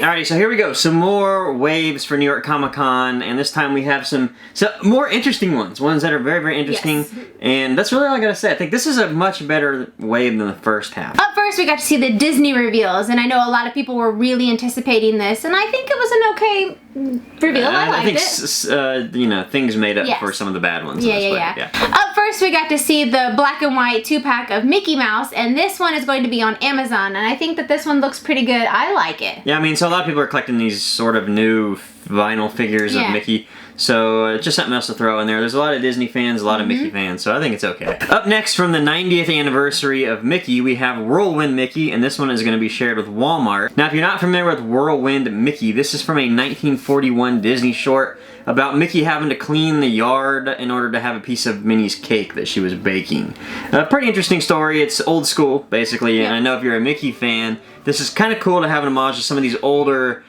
Alrighty, so here we go. Some more waves for New York Comic Con, and this time we have some more interesting ones that are very, very interesting. Yes. And that's really all I gotta say. I think this is a much better wave than the first half. Up first, we got to see the Disney reveals, and I know a lot of people were really anticipating this, and I think it was an okay reveal. I liked it. You know, things made up for some of the bad ones. Yeah. Up first, we got to see the black and white 2-pack of Mickey Mouse, and this one is going to be on Amazon, and I think that this one looks pretty good. I like it. Yeah, I mean, so a lot of people are collecting these sort of new vinyl figures of Mickey. So just something else to throw in there. There's a lot of Disney fans, a lot of Mickey fans, so I think it's okay. Up next, from the 90th anniversary of Mickey, we have Whirlwind Mickey, and this one is going to be shared with Walmart. Now, if you're not familiar with Whirlwind Mickey, this is from a 1941 Disney short about Mickey having to clean the yard in order to have a piece of Minnie's cake that she was baking. A pretty interesting story. It's old school, basically, and I know if you're a Mickey fan, this is kind of cool to have an homage to some of these older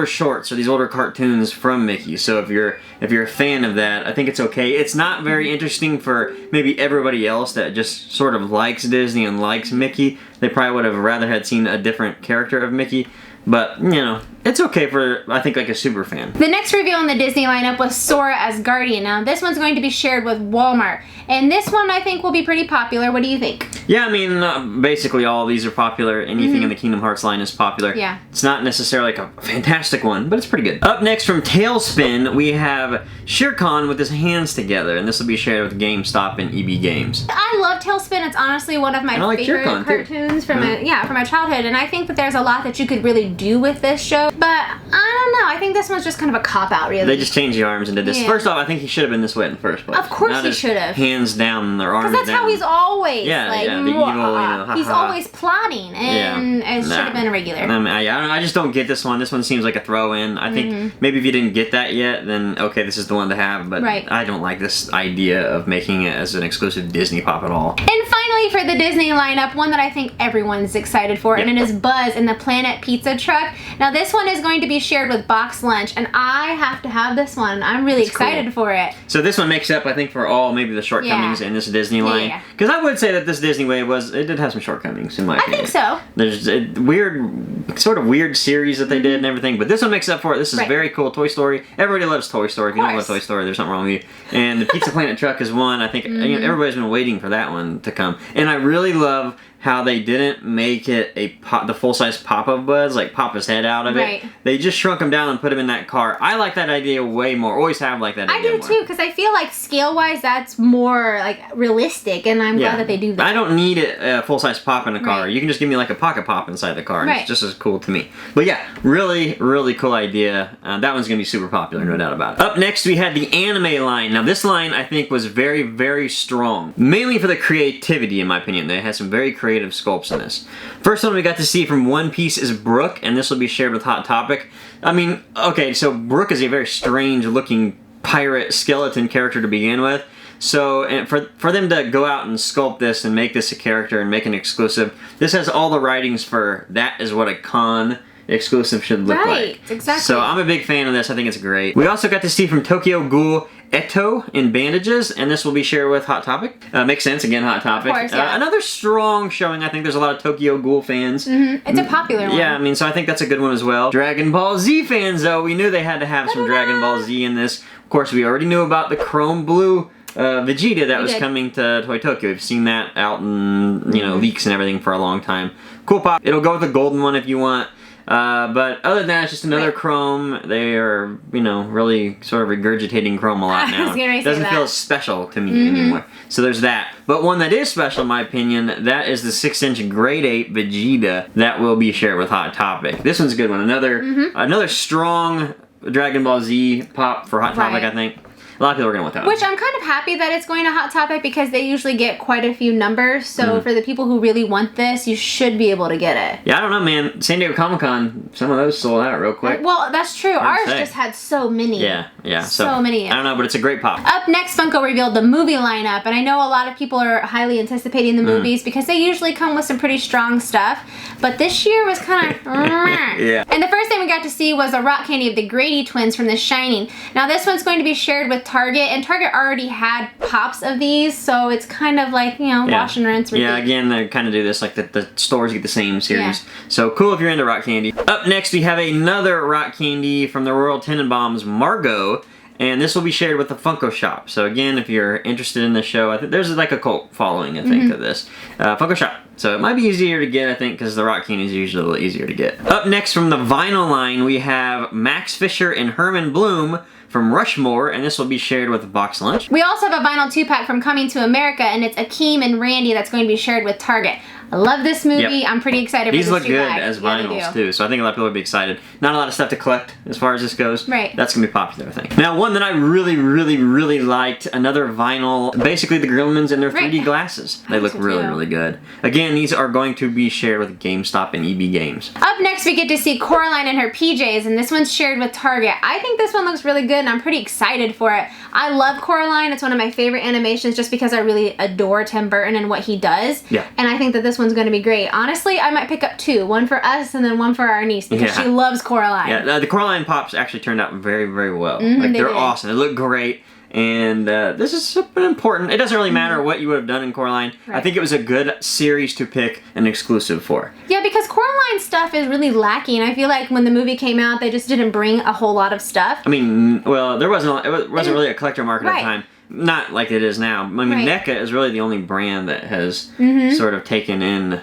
shorts or these older cartoons from Mickey. So if you're a fan of that, I think it's okay. It's not very interesting for maybe everybody else that just sort of likes Disney and likes Mickey. They probably would have rather had seen a different character of Mickey. But, you know, it's okay for, I think, like a super fan. The next reveal in the Disney lineup was Sora as Guardian. Now, this one's going to be shared with Walmart. And this one, I think, will be pretty popular. What do you think? Yeah, I mean, basically all of these are popular. Anything in the Kingdom Hearts line is popular. Yeah. It's not necessarily like a fantastic one, but it's pretty good. Up next from Tailspin, we have Shere Khan with his hands together. And this will be shared with GameStop and EB Games. I love Tailspin. It's honestly one of my favorite cartoons from my childhood. And I think that there's a lot that you could really do with this show. But I don't know. I think this one's just kind of a cop-out, really. They just changed the arms and did this. Yeah. First off, I think he should have been this way in the first place. Of course he should have. Hands down, their arms down. Because that's how he's always. The evil, you know, he's always plotting, and it should have been a regular. I just don't get this one. This one seems like a throw-in. I think maybe if you didn't get that yet, then okay, this is the one to have. But I don't like this idea of making it as an exclusive Disney pop at all. And finally, for the Disney lineup, one that I think everyone's excited for, and it is Buzz in the Planet Pizza Truck. Now, this one is going to be shared with Box Lunch, and I have to have this one. I'm really excited for it. So this one makes up, I think, for all maybe the shortcomings in this Disney line. Because I would say that this Disney wave it did have some shortcomings in my opinion. I think so. There's a sort of weird series that they did and everything, but this one makes up for it. This is very cool. Toy Story. Everybody loves Toy Story. If you don't love Toy Story, there's something wrong with you. And the Pizza Planet Truck is one. I think you know, everybody's been waiting for that one to come. And I really love how they didn't make it the full-size Pop-Up Buzz, like pop his head out of it. They just shrunk him down and put him in that car. I like that idea way more. Always have liked that idea more. I do too, because I feel like scale-wise that's more like realistic, and I'm glad that they do that. I don't need a full-size Pop in a car. You can just give me like a Pocket Pop inside the car, and it's just as cool to me. But yeah, really, really cool idea. That one's going to be super popular, no doubt about it. Up next, we had the anime line. Now this line, I think, was very, very strong. Mainly for the creativity, in my opinion. They had some very creative sculpts in this. First one we got to see from One Piece is Brook, and this will be shared with Hot Topic. I mean, okay, so Brook is a very strange looking pirate skeleton character to begin with. So, and for them to go out and sculpt this and make this a character and make an exclusive, this has all the writings for that is what a con exclusive should look like. Exactly. So I'm a big fan of this. I think it's great. We also got to see from Tokyo Ghoul Eto in bandages, and this will be shared with Hot Topic. Makes sense, again, Hot Topic. Of course, another strong showing. I think there's a lot of Tokyo Ghoul fans. It's a popular one. Yeah, I mean, so I think that's a good one as well. Dragon Ball Z fans, though, we knew they had to have some Dragon Ball Z in this. Of course, we already knew about the Chrome Blue Vegeta that was coming to Toy Tokyo. We've seen that out in, you know, leaks and everything for a long time. Cool pop. It'll go with the golden one if you want. But other than that, it's just another Chrome. They are, you know, really sort of regurgitating Chrome a lot now. It doesn't feel special to me anymore. So there's that. But one that is special, in my opinion, that is the 6-inch Grade 8 Vegeta that will be shared with Hot Topic. This one's a good one. Another strong Dragon Ball Z pop for Hot Topic, I think. A lot of people are going to want that one. Which I'm kind of happy that it's going to Hot Topic because they usually get quite a few numbers. So for the people who really want this, you should be able to get it. Yeah, I don't know, man. San Diego Comic-Con, some of those sold out real quick. Well, that's true. Ours just had so many. Yeah. So many. I don't know, but it's a great pop. Up next, Funko revealed the movie lineup. And I know a lot of people are highly anticipating the movies because they usually come with some pretty strong stuff. But this year was kind of And the first thing we got to see was a rock candy of the Grady twins from The Shining. Now, this one's going to be shared with Target, and Target already had pops of these, so it's kind of like, you know, wash and rinse. Repeat. Yeah, again, they kind of do this, like the stores get the same series. So cool if you're into rock candy. Up next, we have another rock candy from the Royal Tenenbaums, Margot. And this will be shared with the Funko Shop. So again, if you're interested in the show, I think there's like a cult following, I think, of this. Funko Shop. So it might be easier to get, I think, because the rock candy is usually a little easier to get. Up next from the vinyl line, we have Max Fisher and Herman Bloom from Rushmore, and this will be shared with Box Lunch. We also have a vinyl 2-pack from Coming to America, and it's Akeem and Randy that's going to be shared with Target. I love this movie. I'm pretty excited for this. These look good as vinyls too, so I think a lot of people will be excited. Not a lot of stuff to collect as far as this goes. Right. That's going to be popular, I think. Now, one that I really, really, really liked, another vinyl, basically the Grillmans and their 3D glasses. They look really, really good. Again, these are going to be shared with GameStop and EB Games. Up next, we get to see Coraline in her PJs, and this one's shared with Target. I think this one looks really good, and I'm pretty excited for it. I love Coraline. It's one of my favorite animations just because I really adore Tim Burton and what he does. Yeah. And I think that this one's going to be great. Honestly, I might pick up 2. One for us and then one for our niece because she loves Coraline. Yeah, the Coraline Pops actually turned out very, very well. Like, they're awesome. They look great. And this is important. It doesn't really matter what you would have done in Coraline. I think it was a good series to pick an exclusive for. Yeah, because Coraline stuff is really lacking. I feel like when the movie came out, they just didn't bring a whole lot of stuff. I mean, well, it wasn't really a collector market at the time. Not like it is now. I mean, NECA is really the only brand that has sort of taken in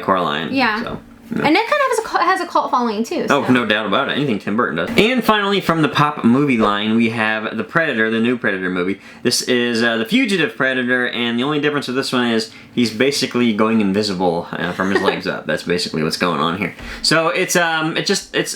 Coraline. Yeah. So. No. And that kind of has a cult following too. So. Oh, no doubt about it. Anything Tim Burton does. And finally, from the Pop movie line, we have The Predator, the new Predator movie. This is the Fugitive Predator, and the only difference with this one is he's basically going invisible from his legs up. That's basically what's going on here. So it's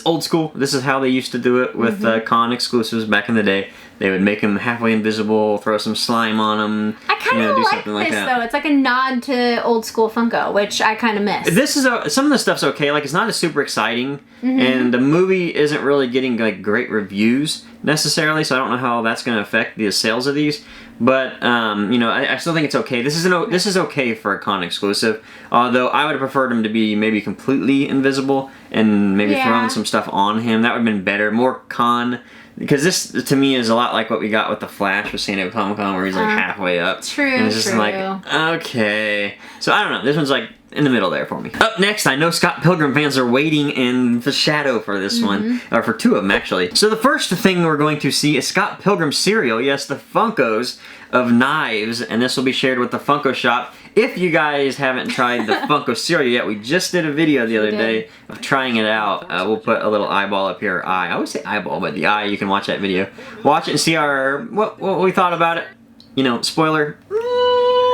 old school. This is how they used to do it with con exclusives back in the day. They would make him halfway invisible, throw some slime on him. I kind of like this though. It's like a nod to old school Funko, which I kind of miss. This is some of the stuff's okay. Like, it's not as super exciting, and the movie isn't really getting like great reviews necessarily. So I don't know how that's going to affect the sales of these. But you know, I still think it's okay. This is okay for a con exclusive. Although I would have preferred him to be maybe completely invisible and maybe throwing some stuff on him. That would have been better. More con. Because this, to me, is a lot like what we got with the Flash with San Diego Comic-Con, where he's like halfway up. True, and it's just like, okay. So I don't know. This one's like in the middle there for me. Up next, I know Scott Pilgrim fans are waiting in the shadow for this one. Or for 2 of them, actually. So the first thing we're going to see is Scott Pilgrim cereal. Yes, the Funkos of Knives. And this will be shared with the Funko Shop. If you guys haven't tried the Funko cereal yet, we just did a video the other day of trying it out. We'll put a little eyeball up here. I always say eyeball, but the eye, you can watch that video. Watch it and see what we thought about it. You know, spoiler.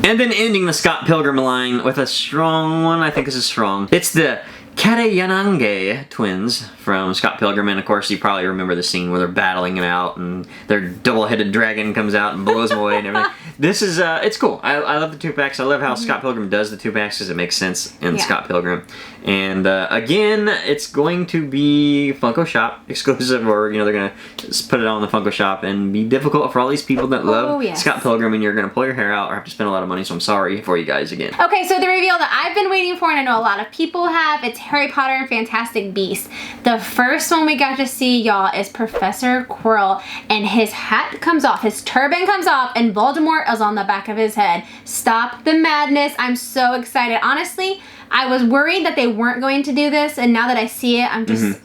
And then ending the Scott Pilgrim line with a strong one. I think this is strong. It's the Karayanage twins from Scott Pilgrim, and of course you probably remember the scene where they're battling it out and their double-headed dragon comes out and blows them away and everything. This is, it's cool. I love the 2-packs. I love how Scott Pilgrim does the 2-packs because it makes sense in Scott Pilgrim. And again, it's going to be Funko Shop exclusive, or you know, they're gonna just put it on the Funko Shop and be difficult for all these people that love Scott Pilgrim, and you're gonna pull your hair out or have to spend a lot of money. So I'm sorry for you guys again. Okay, so the reveal that I've been waiting for, and I know a lot of people have, it's Harry Potter and Fantastic Beasts. The first one we got to see, y'all, is Professor Quirrell, and his hat comes off, his turban comes off, and Voldemort is on the back of his head. Stop the madness. I'm so excited. Honestly, I was worried that they weren't going to do this, and now that I see it,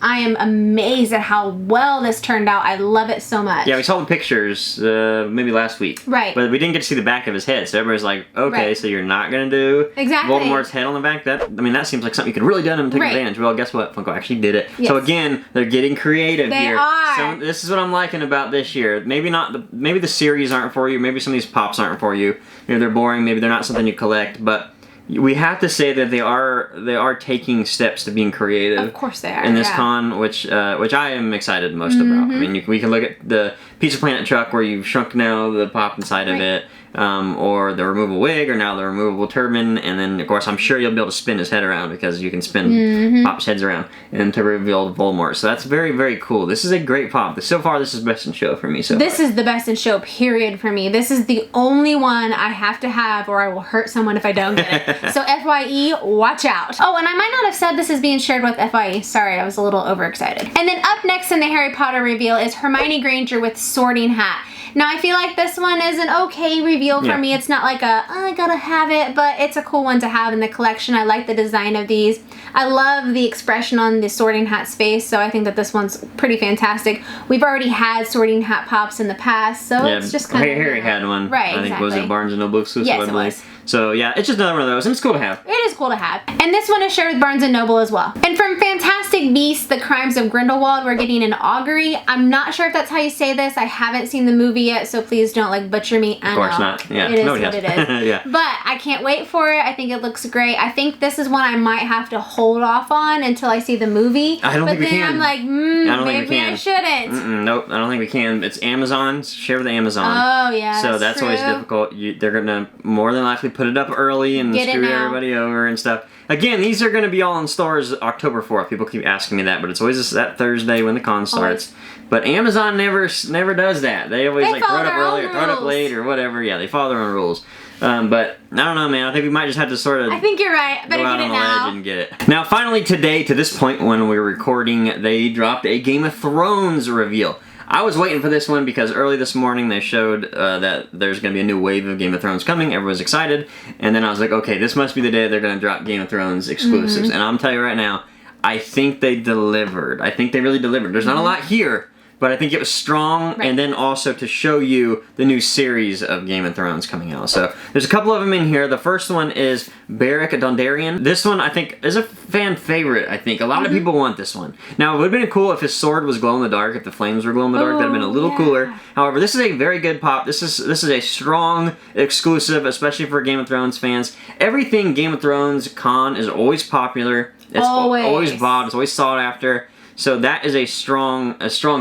I am amazed at how well this turned out. I love it so much. Yeah, we saw the pictures maybe last week. Right. But we didn't get to see the back of his head, so everybody's like, okay, so you're not going to do Voldemort's head on the back? That seems like something you could really done and take advantage. Well, guess what? Funko actually did it. Yes. So again, they're getting creative here. They are. So this is what I'm liking about this year. Maybe the series aren't for you. Maybe some of these pops aren't for you. Maybe they're boring. Maybe they're not something you collect, but we have to say that they are taking steps to being creative. Of course they are. In this con, which I am excited most about. I mean, we can look at the Pizza Planet truck where you've shrunk now the pop inside of it, or the removable wig, or now the removable turban, and then of course I'm sure you'll be able to spin his head around because you can spin Pop's heads around and to reveal Voldemort. So that's very, very cool. This is a great pop. So far, this is best in show for me. This is the best in show, period, for me. This is the only one I have to have, or I will hurt someone if I don't get it. So FYE, watch out. Oh, and I might not have said this is being shared with FYE. Sorry, I was a little overexcited. And then up next in the Harry Potter reveal is Hermione Granger with Sorting Hat. Now I feel like this one is an okay reveal for me. It's not like a, oh, I gotta have it, but it's a cool one to have in the collection. I like the design of these. I love the expression on the Sorting Hat's face, so I think that this one's pretty fantastic. We've already had Sorting Hat Pops in the past, so it's just kind of... Harry had one. Right, I think, was it Barnes & Noble exclusive? Yes, it was. So yeah, it's just another one of those, and it's cool to have. It is cool to have. And this one is shared with Barnes & Noble as well. And from Fantastic Beasts, The Crimes of Grindelwald, we're getting an augury. I'm not sure if that's how you say this. I haven't seen the movie yet, so please don't like butcher me. I know. Of course not. Yeah, it is what it is. Yeah. But I can't wait for it. I think it looks great. I think this is one I might have to hold off on until I see the movie. I don't think we can. But then I'm like, maybe I shouldn't. Nope, I don't think we can. It's Amazon. Share with Amazon. Oh, yeah, so that's true. always difficult. They're going to more than likely put it up early and screw everybody over and stuff. Again, these are going to be all in stores October 4th. People keep asking me that, but it's always that Thursday when the con starts. But Amazon never does that. They always like throw it up early or throw it up late or whatever. Yeah, they follow their own rules. But I don't know, man. I think we might just have to sort of... I think you're right. Better go out get it on the now. ledge and get it. Now, finally today, to this point when we were recording, they dropped a Game of Thrones reveal. I was waiting for this one because early this morning they showed that there's going to be a new wave of Game of Thrones coming. Everyone's excited. And then I was like, okay, this must be the day they're going to drop Game of Thrones exclusives. And I'm telling you right now, I think they delivered. I think they really delivered. There's not a lot here, but I think it was strong, and then also to show you the new series of Game of Thrones coming out. So there's a couple of them in here. The first one is Beric Dondarrion. This one I think is a fan favorite. I think a lot of people want this one. Now it would have been cool if his sword was glow in the dark. If the flames were glow in the dark, that'd have been a little cooler. However, this is a very good pop. This is a strong exclusive, especially for Game of Thrones fans. Everything Game of Thrones con is always popular. It's always bought. It's always sought after. So that is a strong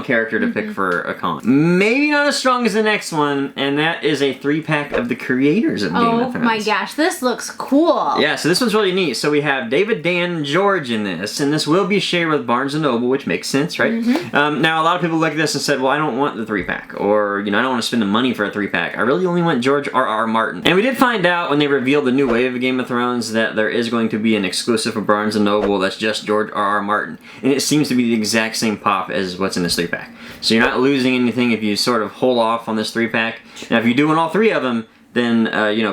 character to pick for a con. Maybe not as strong as the next one, and that is a 3-pack of the creators of Game of Thrones. Oh my gosh, this looks cool. Yeah, so this one's really neat. So we have David, Dan, George in this, and this will be shared with Barnes & Noble, which makes sense, right? Now, a lot of people look at this and said, well, I don't want the 3-pack, or, I don't want to spend the money for a 3-pack. I really only want George R.R. Martin. And we did find out when they revealed the new wave of Game of Thrones that there is going to be an exclusive for Barnes & Noble that's just George R.R. Martin. And it seems to be the exact same pop as what's in this 3-pack. So you're not losing anything if you sort of hold off on this 3-pack. Now, if you're doing all 3 of them, then,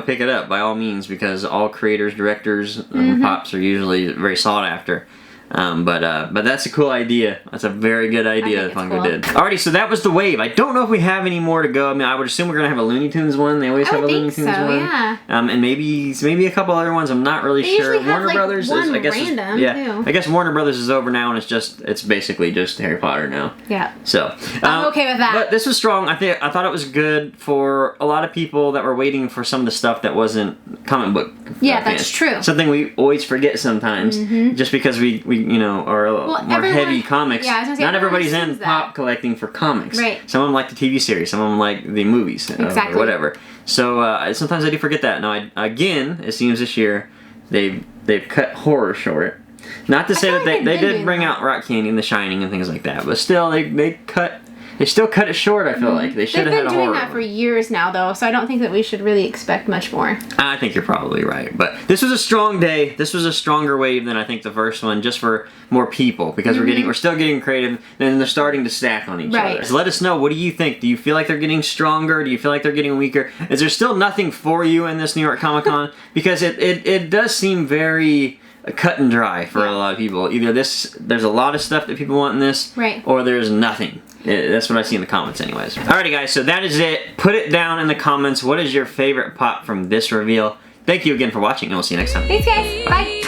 pick it up by all means, because all creators, directors, pops are usually very sought after. But that's a cool idea. That's a very good idea that Funko did. Alrighty, so that was the wave. I don't know if we have any more to go. I mean, I would assume we're gonna have a Looney Tunes one. They always have a Looney Tunes one. Yeah. And maybe a couple other ones. I'm not really sure. Warner Brothers is, I guess, random, too. I guess Warner Brothers is over now, and it's basically just Harry Potter now. Yeah. So I'm okay with that. But this was strong. I thought it was good for a lot of people that were waiting for some of the stuff that wasn't comic book. Yeah, that's true. Something we always forget sometimes, just because we are more heavy comics. Yeah, I was gonna say, not everybody's in pop collecting for comics. Right. Some of them like the TV series. Some of them like the movies. Or whatever. So sometimes I do forget that. Now, again, it seems this year they've cut horror short. Not to say that they did bring out Rock Candy and The Shining and things like that, but still they still cut it short, I feel like. They should have had a horror. They've been doing that for years now, though, so I don't think that we should really expect much more. I think you're probably right. But this was a strong day. This was a stronger wave than I think the first one, just for more people, because we're still getting creative, and they're starting to stack on each other. So let us know, what do you think? Do you feel like they're getting stronger? Do you feel like they're getting weaker? Is there still nothing for you in this New York Comic Con? Because it does seem very cut and dry for a lot of people. Either there's a lot of stuff that people want in this, or there's nothing. That's what I see in the comments anyways. Alrighty guys, so that is it. Put it down in the comments. What is your favorite pop from this reveal? Thank you again for watching, and we'll see you next time. Thanks guys. Bye.